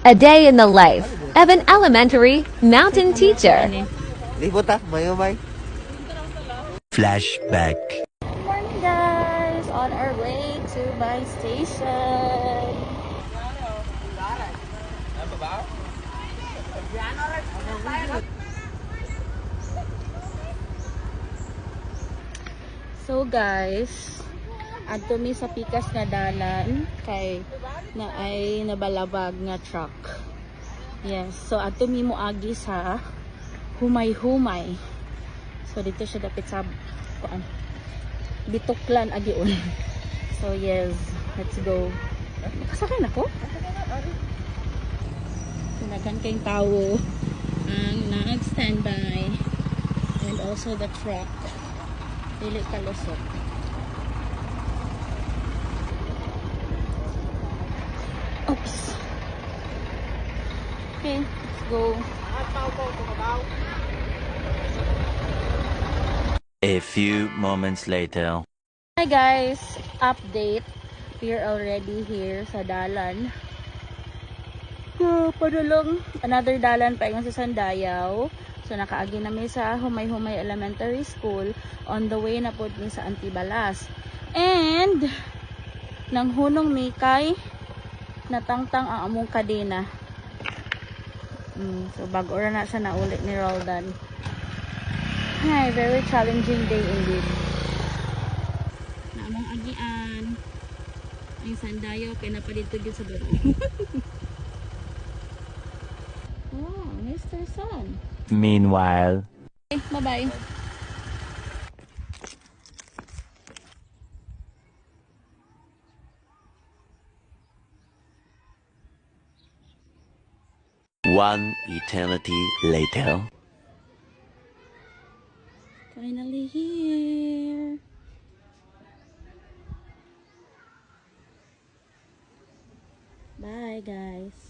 A day in the life of an elementary mountain teacher. Libot ah, mayo may. Flashback. Good morning, guys! On our way to my station. So guys, adto mi sa pikas nga dalan kay na ay nabalabag nga truck. Yes, so adto mi moagi sa humay-humay. So dito siya dapit sa kuan. Bituklan agiun. So yes, let's go. Makasakay na ko? Sinagan kayong tao ang nag-standby and also the truck. Dili kalusot. Oops. Okay, let's go. A few moments later. Hi guys, update. We're already here sa dalan. Padulong another dalan pa yung sa Sandayaw. So nakaagi na mi sa Humay-Humay Elementary School. On the way na pod mi sa Antibalas. And nang hunong mi kay natangtang ang among kadena. So bago ra na siya naulit ni Roldan. Hi, very challenging day indeed. Na among agian ang Sandayaw kay napadito gyud sa dulo. Oh, Mr. Sun. Meanwhile. Okay, bye-bye. One eternity later. Finally here. Bye, guys.